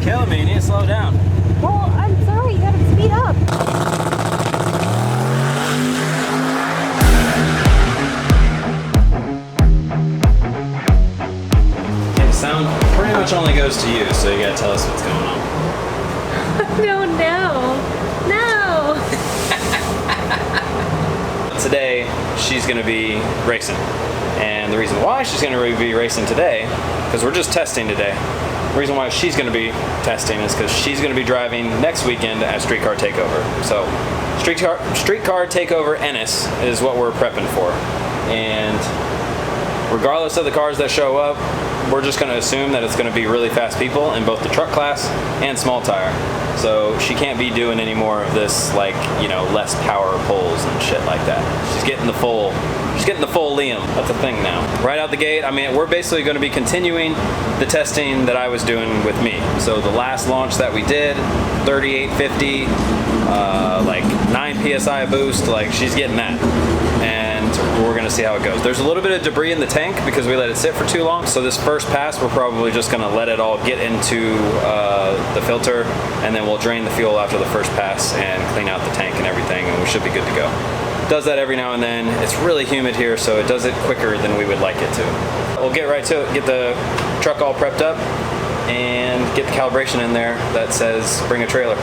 killing me. You need to slow down. Well, I'm sorry. You gotta speed up. Okay, sound pretty much only goes to you, so you gotta tell us what's going on. No. Today, she's gonna be racing. And the reason why she's gonna be racing today, because we're just testing today. The reason why she's gonna be testing is because she's gonna be driving next weekend at Streetcar Takeover. So, Streetcar Takeover Ennis is what we're prepping for. And regardless of the cars that show up, we're just gonna assume that it's gonna be really fast people in both the truck class and small tire. So she can't be doing any more of this, like, you know, less power pulls and shit like that. She's getting the full Liam. That's a thing now. Right out the gate, I mean, we're basically going to be continuing the testing that I was doing with me. So the last launch that we did, 3850, like 9 PSI boost, like she's getting that. And we're going to see how it goes. There's a little bit of debris in the tank because we let it sit for too long. So this first pass, we're probably just going to let it all get into the filter, and then we'll drain the fuel after the first pass and clean out the tank and everything, and we should be good to go. Does that every now and then. It's really humid here, so it does it quicker than we would like it to. We'll get right to it, get the truck all prepped up, and get the calibration in there that says bring a trailer.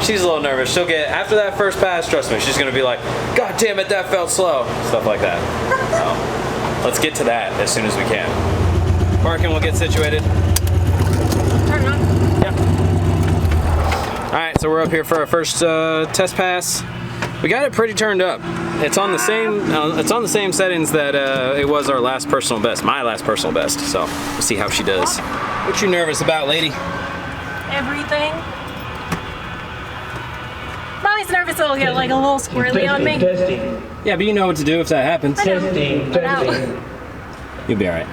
She's a little nervous. She'll get, after that first pass, trust me, she's gonna be like, God damn it, that felt slow. Stuff like that. So, let's get to that as soon as we can. Parking will get situated. Turn it on. Yep. All right, so we're up here for our first test pass. We got it pretty turned up. It's on the same settings that it was our last personal best, my last personal best. So we'll see how she does. What you nervous about, lady? Everything. Mommy's nervous it'll get like a little squirrely on me. Testing. Yeah, but you know what to do if that happens. Testing. You'll be all right.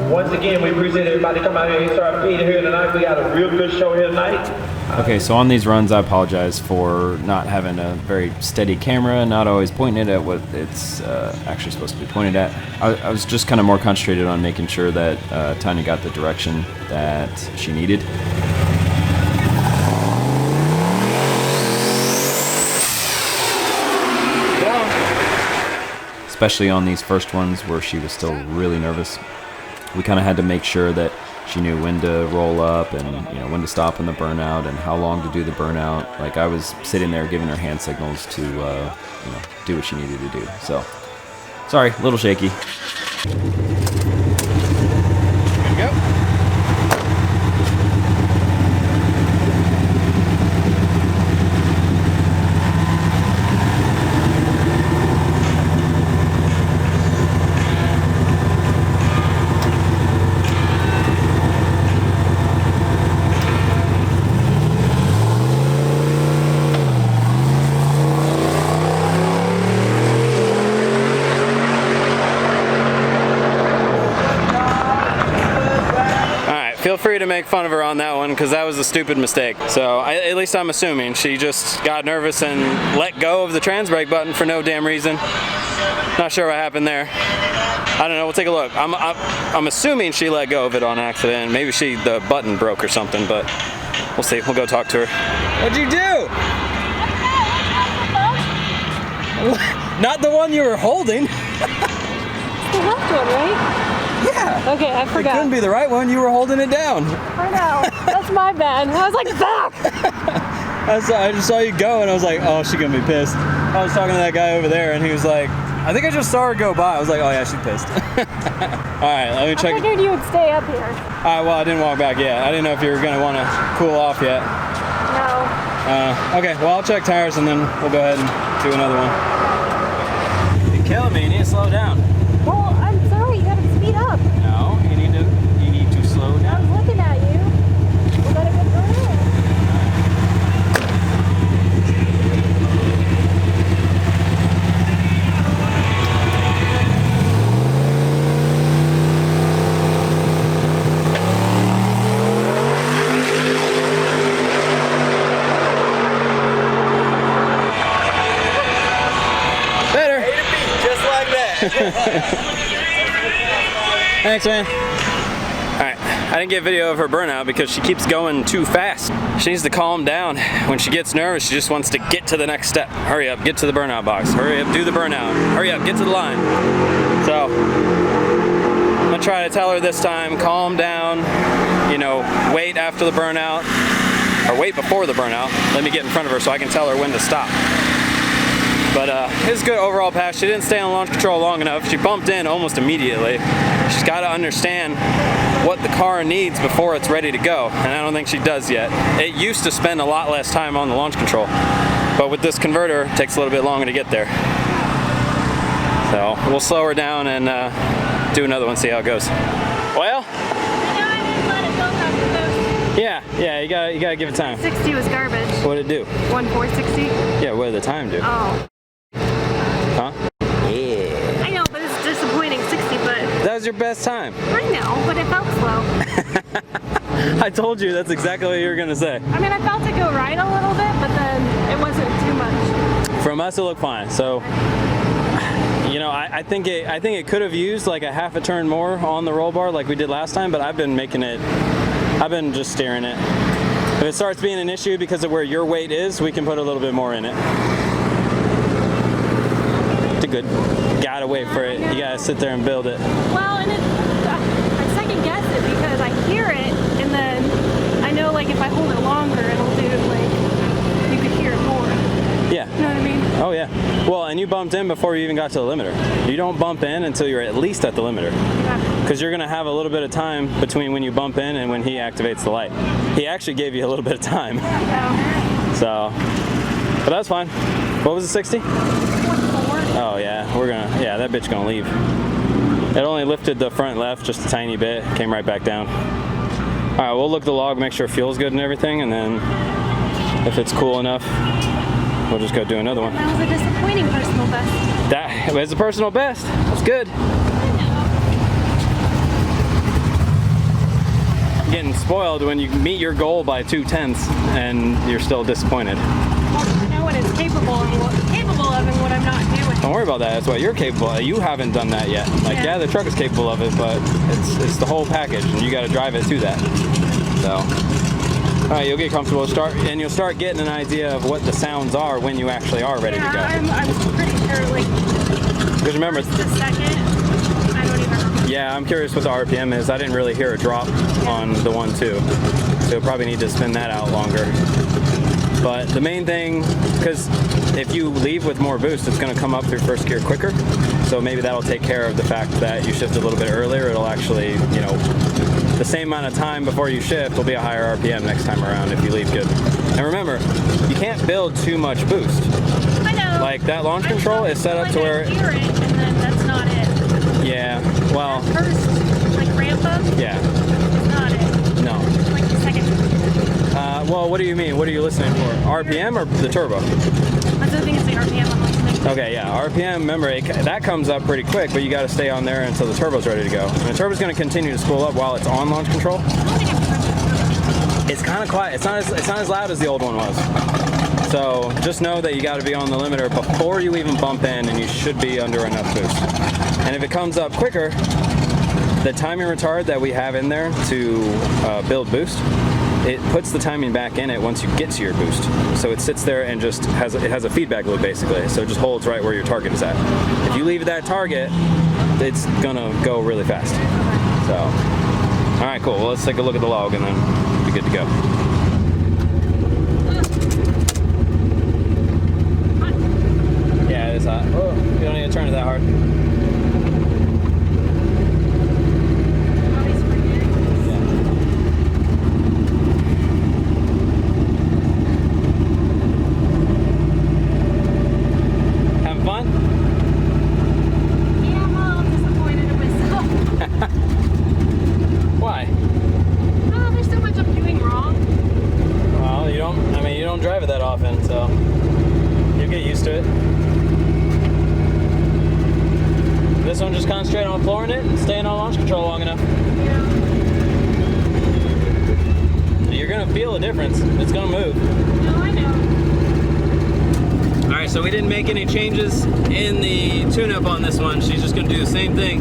Once again, we appreciate everybody coming out here. XRP here tonight. We got a real good show here tonight. Okay, so on these runs, I apologize for not having a very steady camera, not always pointing it at what it's actually supposed to be pointed at. I was just kind of more concentrated on making sure that Tanya got the direction that she needed. Especially on these first ones where she was still really nervous. We kind of had to make sure that she knew when to roll up and, you know, when to stop in the burnout and how long to do the burnout. Like, I was sitting there giving her hand signals to, you know, do what she needed to do. So, sorry, a little shaky. Good to go. Feel free to make fun of her on that one, because that was a stupid mistake. So, at least I'm assuming she just got nervous and let go of the trans brake button for no damn reason. Not sure what happened there. I don't know, we'll take a look. I'm assuming she let go of it on accident. Maybe the button broke or something, but we'll see. We'll go talk to her. What'd you do? Not the one you were holding. The left one, right? Yeah. Okay, I forgot. It couldn't be the right one. You were holding it down. I know. That's my bad. I was like, fuck! I just saw you go, and I was like, oh, she's gonna be pissed. I was talking to that guy over there, and he was like, I think I just saw her go by. I was like, oh yeah, she's pissed. All right, let me check. I figured you would stay up here. All right, well, I didn't walk back yet. I didn't know if you were gonna want to cool off yet. No. Okay, well, I'll check tires, and then we'll go ahead and do another one. You're killing me. You need to slow down. Well, I'm sorry. You gotta speed up. No, you need to slow down. I was looking at you. We gotta get through it. Thanks, man. Alright, I didn't get video of her burnout because she keeps going too fast. She needs to calm down. When she gets nervous, she just wants to get to the next step. Hurry up, get to the burnout box. Hurry up, do the burnout. Hurry up, get to the line. So, I'm gonna try to tell her this time, calm down, you know, wait after the burnout, or wait before the burnout. Let me get in front of her so I can tell her when to stop. But it's a good overall pass. She didn't stay on launch control long enough. She bumped in almost immediately. She's got to understand what the car needs before it's ready to go, and I don't think she does yet. It used to spend a lot less time on the launch control, but with this converter, it takes a little bit longer to get there. So we'll slow her down and do another one, see how it goes. Well, yeah, you gotta give it time. 60 was garbage. What did it do? 1:460. Yeah, what did the time do? Oh. Huh? Yeah. I know, but it's disappointing. 60, but That was your best time. I know, but it felt slow. I told you that's exactly what you were gonna say. I mean, I felt it go right a little bit, but then it wasn't too much. From us, it looked fine. So, you know, I think it could have used like a half a turn more on the roll bar like we did last time, but I've been just steering it. If it starts being an issue because of where your weight is, we can put a little bit more in it. It's good. Gotta wait for it. You gotta sit there and build it. Well, and I second guess it because I hear it, and then I know like if I hold it longer, it'll do like you could hear it more. Yeah. You know what I mean? Oh yeah. Well, and you bumped in before you even got to the limiter. You don't bump in until you're at least at the limiter. Yeah. Because you're gonna have a little bit of time between when you bump in and when he activates the light. He actually gave you a little bit of time. Yeah. So, but that's fine. What was it, 60? 44. Oh yeah, that bitch gonna leave. It only lifted the front left just a tiny bit, came right back down. All right, we'll look at the log, make sure it feels good and everything, and then if it's cool enough, we'll just go do another one. That was a disappointing personal best. That was a personal best. That's good. Getting spoiled when you meet your goal by 2/10 and you're still disappointed. Well, I know what it's capable of and what I'm not doing. Don't worry about that. That's what you're capable of. You haven't done that yet. Like, yeah, the truck is capable of it, but it's the whole package, and you got to drive it to that. So, all right, you'll get comfortable. You'll start getting an idea of what the sounds are when you actually are ready to go. I'm pretty sure, like, because remember, the second, I don't even remember. Yeah, I'm curious what the RPM is. I didn't really hear a drop on the 1.2, so you'll probably need to spin that out longer. But the main thing, because if you leave with more boost, it's going to come up through first gear quicker. So maybe that'll take care of the fact that you shift a little bit earlier. It'll actually, you know, the same amount of time before you shift will be a higher RPM next time around if you leave good. And remember, you can't build too much boost. I know. Like that launch control is set up to where. I hear it, and then that's not it. Yeah, well. That first, like ramp up. Yeah. It's not it. No. Like the second. Well, what do you mean? What are you listening for? RPM or the turbo? I don't think it's the RPM I'm listening. Okay, yeah, RPM, remember, that comes up pretty quick, but you got to stay on there until the turbo's ready to go. And the turbo's going to continue to spool up while it's on launch control. It's kind of quiet. It's not as loud as the old one was. So just know that you got to be on the limiter before you even bump in, and you should be under enough boost. And if it comes up quicker, the timing retard that we have in there to build boost, it puts the timing back in it once you get to your boost. So it sits there and just has a feedback loop basically. So it just holds right where your target is at. If you leave that target, it's gonna go really fast. So, all right, cool. Well, let's take a look at the log and then we'll be good to go. Yeah, it is hot. Oh, you don't need to turn it that hard. Drive it that often, so you'll get used to it. This one, just concentrate on flooring it and staying on launch control long enough. Yeah. You're gonna feel a difference. It's gonna move. No, I know. All right, so we didn't make any changes in the tune-up on this one. She's just gonna do the same thing.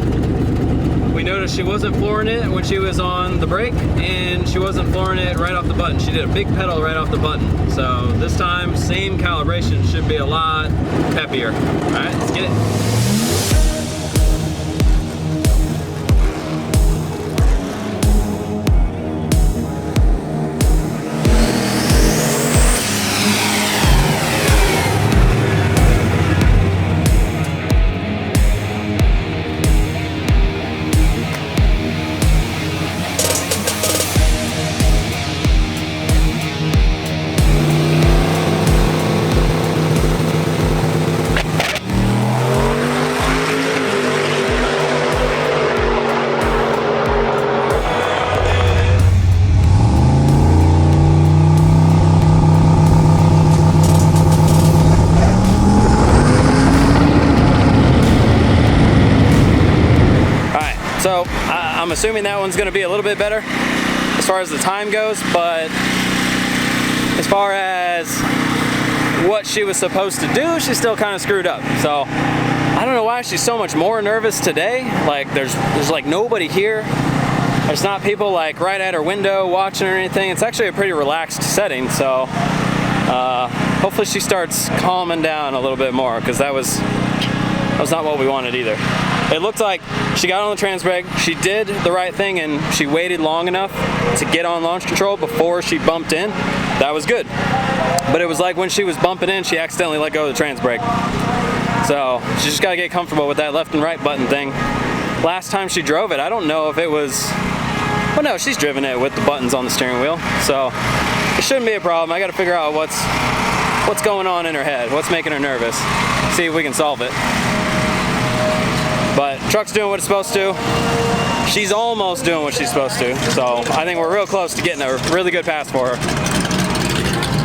We noticed she wasn't flooring it when she was on the brake, and she wasn't flooring it right off the button. She did a big pedal right off the button. So this time, same calibration, should be a lot peppier. All right, let's get it. So I'm assuming that one's going to be a little bit better as far as the time goes, but as far as what she was supposed to do, she's still kind of screwed up. So I don't know why she's so much more nervous today. Like there's like nobody here. There's not people like right at her window watching or anything. It's actually a pretty relaxed setting. So hopefully she starts calming down a little bit more, because that was not what we wanted either. It looked like she got on the trans brake, she did the right thing, and she waited long enough to get on launch control before she bumped in. That was good. But it was like when she was bumping in, she accidentally let go of the trans brake. So she just gotta get comfortable with that left and right button thing. Last time she drove it, I don't know if it was, well no, she's driven it with the buttons on the steering wheel. So it shouldn't be a problem. I gotta figure out what's going on in her head, what's making her nervous. See if we can solve it. But truck's doing what it's supposed to. She's almost doing what she's supposed to. So I think we're real close to getting a really good pass for her.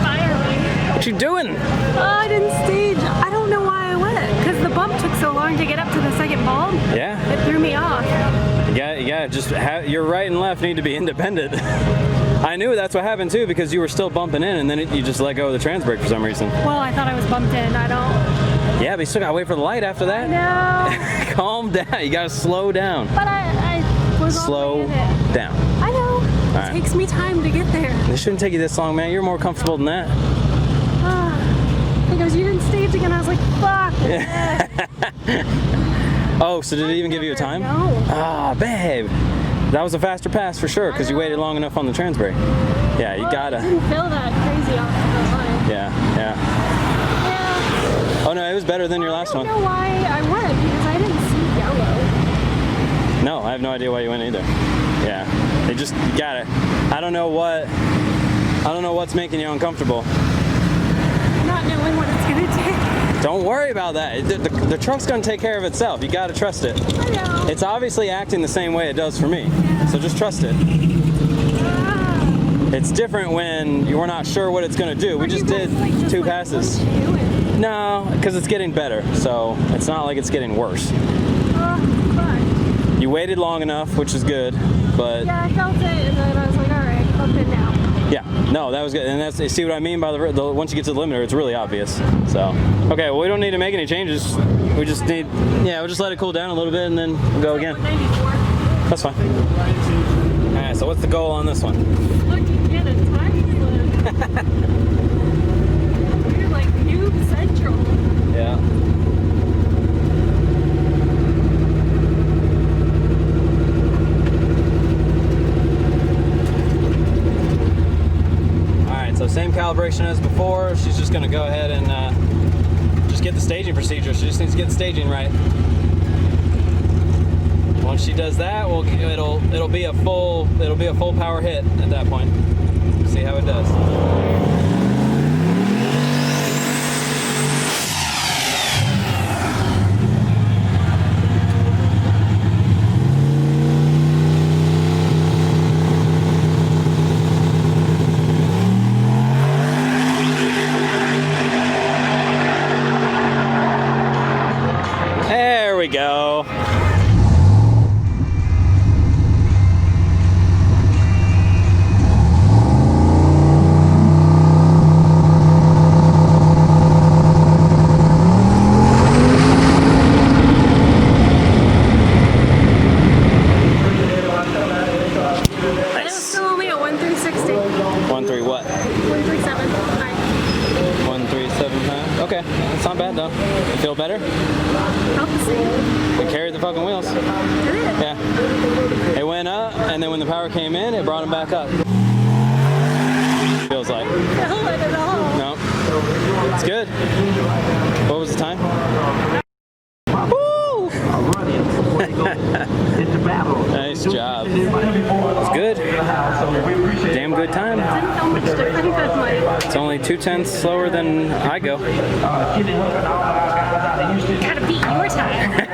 Finally. What you doing? Oh, I didn't stage. I don't know why I went, because the bump took so long to get up to the second bulb. Yeah. It threw me off. Yeah, just your right and left need to be independent. I knew that's what happened too, because you were still bumping in, and then you just let go of the trans brake for some reason. Well, I thought I was bumped in. I don't. Yeah, but you still gotta wait for the light after that. I know. Calm down. You gotta slow down. But I was slow all the way in it. down. I know. Right. It takes me time to get there. It shouldn't take you this long, man. You're more comfortable than that. He goes, you didn't stage again. I was like, fuck. Oh, so did it even give you a time? No. Ah, babe. That was a faster pass for sure, because you waited long enough on the trans brake. Yeah, you gotta. I didn't feel that crazy off the line. Yeah. Oh no, it was better than your last one. I don't know why I went, because I didn't see yellow. No, I have no idea why you went either. Yeah, you got it. I don't know what's making you uncomfortable. Not knowing what it's gonna take. Don't worry about that. The truck's gonna take care of itself. You gotta trust it. I know. It's obviously acting the same way it does for me. Yeah. So just trust it. It's different when you're not sure what it's gonna do. We just did 2 passes. No, because it's getting better, so it's not like it's getting worse. You waited long enough, which is good, but... Yeah, I felt it, and then I was like, alright, bump it now. Yeah, no, that was good, and that's, you see what I mean by the once you get to the limiter, it's really obvious, so. Okay, well we don't need to make any changes. We just need, we'll just let it cool down a little bit, and then we'll go again. 194. That's fine. Alright, so what's the goal on this one? Looking at a time slip. Like Noob Central. Yeah. Alright, so same calibration as before. She's just gonna go ahead and just get the staging procedure. She just needs to get the staging right. Once she does that, it'll be a full power hit at that point. See how it does. There we go. It's not bad though. You feel better? Felt the same. We carried the fucking wheels. Did it? Yeah. It went up, and then when the power came in, it brought them back up. Feels like. No, not at all. No. It's good. What was the time? Woo! Nice job. It's good. Damn good time. Didn't feel much different, but like, It's only 2/10 slower than I go. gotta beat your time.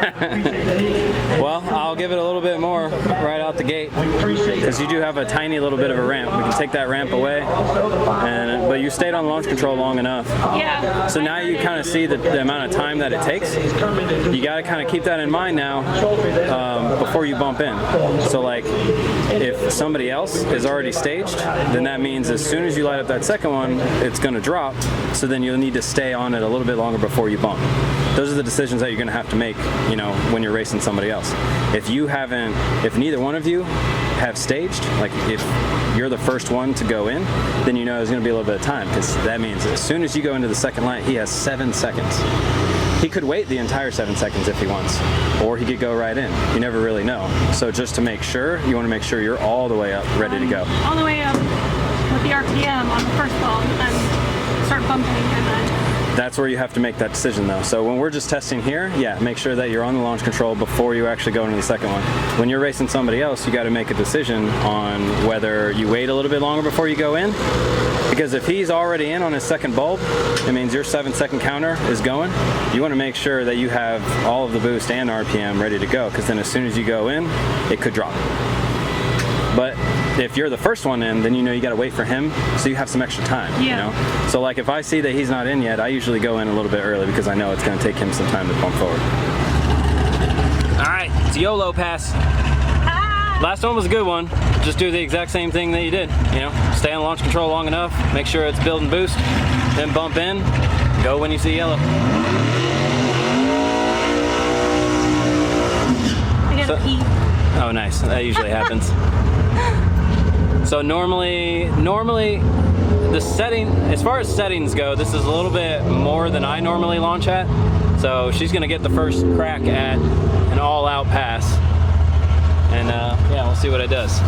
Well, I'll give it a little bit more right out the gate because you do have a tiny little bit of a ramp. We can take that ramp away, but you stayed on launch control long enough. Yeah. So now you kind of see the amount of time that it takes. You got to kind of keep that in mind now before you bump in. So like if somebody else is already staged, then that means as soon as you light up that second one, it's going to drop. So then you'll need to stay on it a little bit longer before you bump. Those are the decisions that you're going to have to make, you know, when you're racing somebody else. If neither one of you have staged, like if you're the first one to go in, then you know there's going to be a little bit of time, because that means as soon as you go into the second light, he has 7 seconds. He could wait the entire 7 seconds if he wants, or he could go right in. You never really know. So just to make sure, you want to make sure you're all the way up, ready to go. All the way up with the RPM on the first ball, and then start bumping, and then. That's where you have to make that decision though. So when we're just testing here, yeah, make sure that you're on the launch control before you actually go into the second one. When you're racing somebody else, you got to make a decision on whether you wait a little bit longer before you go in. Because if he's already in on his second bulb, it means your 7-second counter is going. You want to make sure that you have all of the boost and RPM ready to go, because then as soon as you go in, it could drop. But if you're the first one in, then you know you got to wait for him, so you have some extra time. Yeah. You know? So like if I see that he's not in yet, I usually go in a little bit early because I know it's going to take him some time to pump forward. All right, it's YOLO pass. Last one was a good one. Just do the exact same thing that you did. You know, stay on launch control long enough, make sure it's building boost, then bump in, go when you see yellow. I gotta pee. Oh, nice. That usually happens. So normally the setting, as far as settings go, this is a little bit more than I normally launch at. So she's gonna get the first crack at an all-out pass. And yeah, we'll see what it does.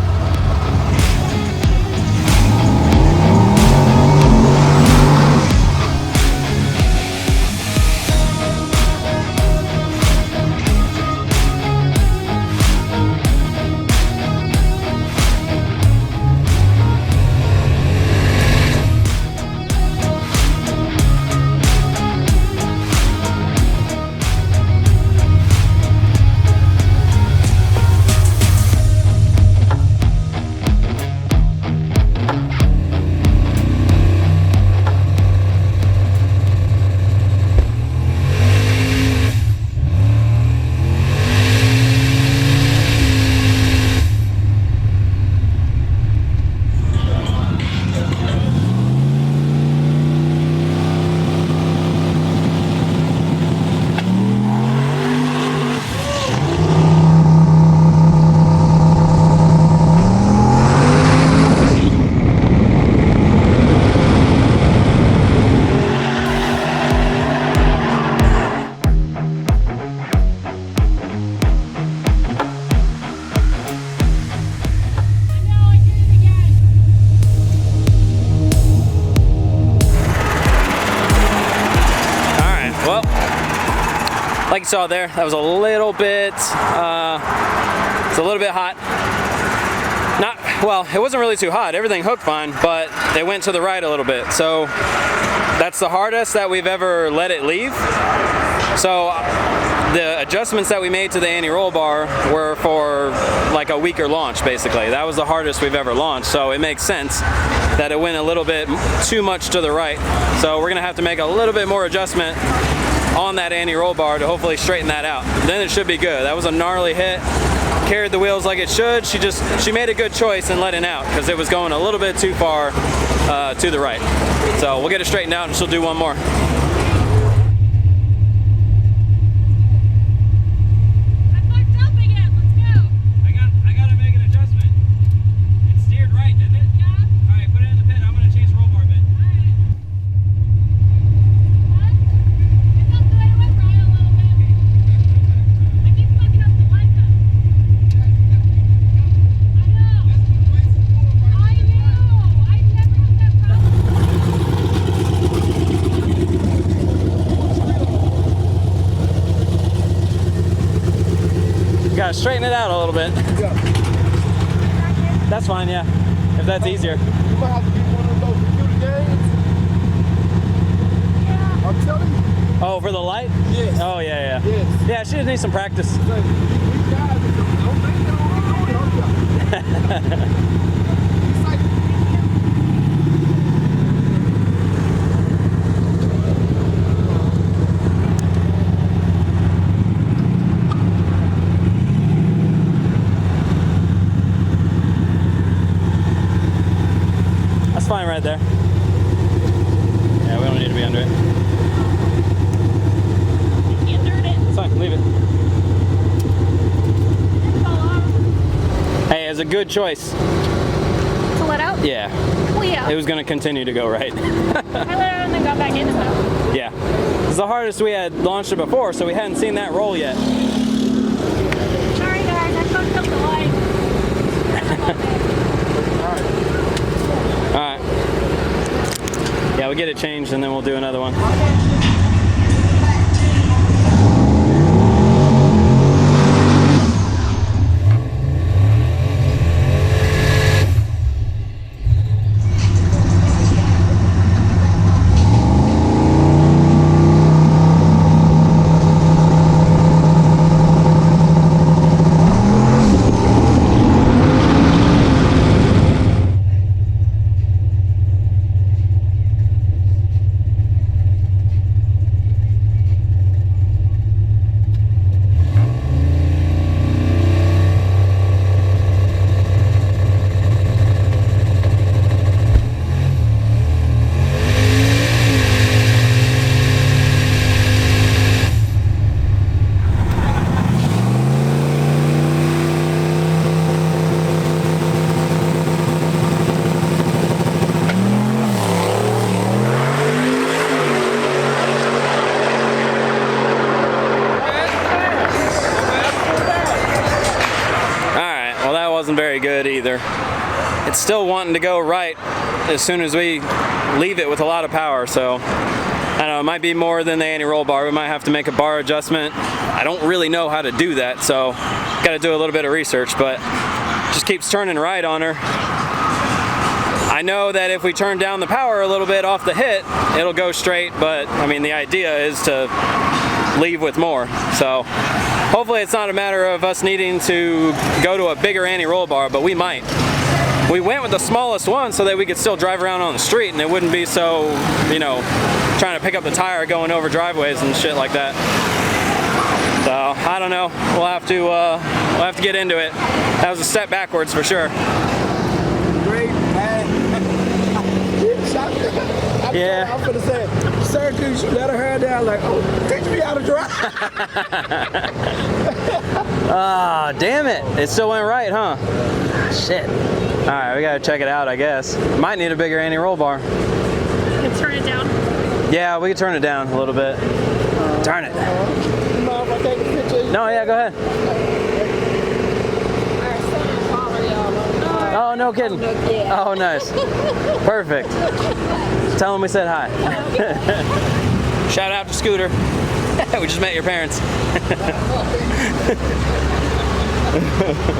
Like you saw there, that was a little bit, it's a little bit hot. Well, it wasn't really too hot. Everything hooked fine, but they went to the right a little bit. So that's the hardest that we've ever let it leave. So the adjustments that we made to the anti-roll bar were for like a weaker launch, basically. That was the hardest we've ever launched. So it makes sense that it went a little bit too much to the right. So we're gonna have to make a little bit more adjustment on that anti-roll bar to hopefully straighten that out. Then it should be good. That was a gnarly hit. Carried the wheels like it should. She made a good choice in letting out because it was going a little bit too far to the right. So we'll get it straightened out and she'll do one more. straighten it out a little bit. Yeah. That's fine, yeah. If that's easier. You might have to get one of those computer games. Yeah. I'm telling you. Oh, for the light? Yes. Oh, yeah, yeah. Yes. Yeah, she just needs some practice. Say, we guys don't think they don't know it. That's fine right there. Yeah, we don't need to be under it. It's fine, leave it. Hey, it's a good choice. To let out? Yeah. Well, yeah. It was going to continue to go right. I let out and then got back in though. Yeah. It's the hardest we had launched it before, so we hadn't seen that roll yet. Sorry guys, I fucked up the light. Alright. Yeah, we'll get it changed and then we'll do another one. Wasn't very good either. It's still wanting to go right as soon as we leave it with a lot of power, so I don't know, it might be more than the anti-roll bar. We might have to make a bar adjustment. I don't really know how to do that, so got to do a little bit of research, but just keeps turning right on her. I know that if we turn down the power a little bit off the hit, it'll go straight, but I mean the idea is to leave with more. So hopefully it's not a matter of us needing to go to a bigger anti-roll bar, but we might. We went with the smallest one so that we could still drive around on the street and it wouldn't be so, you know, trying to pick up the tire going over driveways and shit like that. So I don't know. We'll have to get into it. That was a step backwards for sure. Great, man. Yeah. I'm gonna say, sir, could you let her hair down? Like, oh, teach me how to drive. Ah, damn it. It still went right, huh? Shit. All right, we gotta check it out, I guess. Might need a bigger anti-roll bar. You can turn it down. Yeah, we can turn it down a little bit. Turn it. You mind if I take a picture? No, yeah, go ahead. Oh, no kidding. Oh, nice. Perfect. Tell them we said hi. Shout out to Scooter. We just met your parents.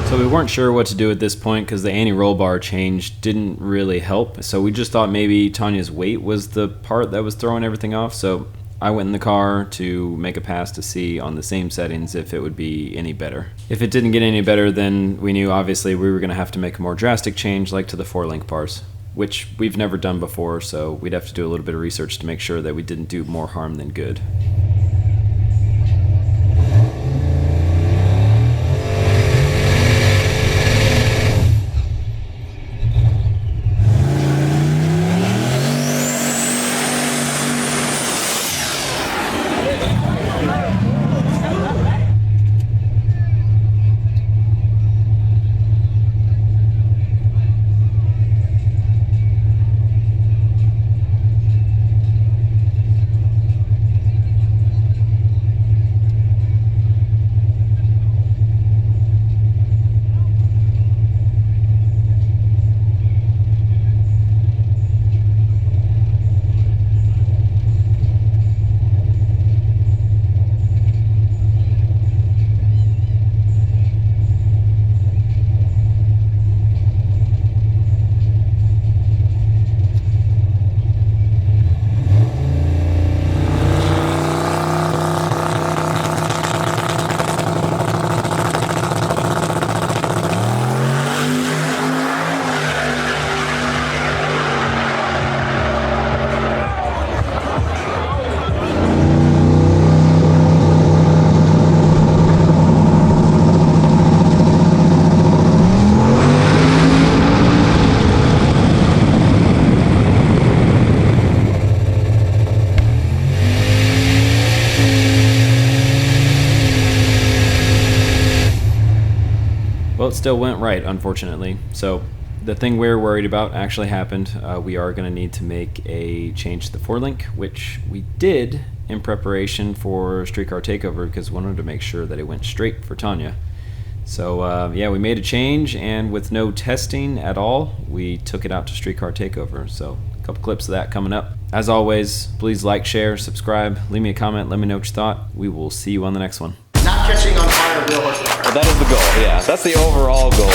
So we weren't sure what to do at this point because the anti-roll bar change didn't really help. So we just thought maybe Tanya's weight was the part that was throwing everything off. So I went in the car to make a pass to see on the same settings if it would be any better. If it didn't get any better, then we knew obviously we were going to have to make a more drastic change like to the 4-link bars, which we've never done before, so we'd have to do a little bit of research to make sure that we didn't do more harm than good. Well, it still went right, unfortunately. So the thing we're worried about actually happened. We are going to need to make a change to the forelink, which we did in preparation for Streetcar Takeover because we wanted to make sure that it went straight for Tanya. So yeah, we made a change, and with no testing at all, we took it out to Streetcar Takeover. So a couple clips of that coming up. As always, please like, share, subscribe, leave me a comment, let me know what you thought. We will see you on the next one. Not catching on fire real horsepower. Well, that is the goal, yeah. That's the overall goal.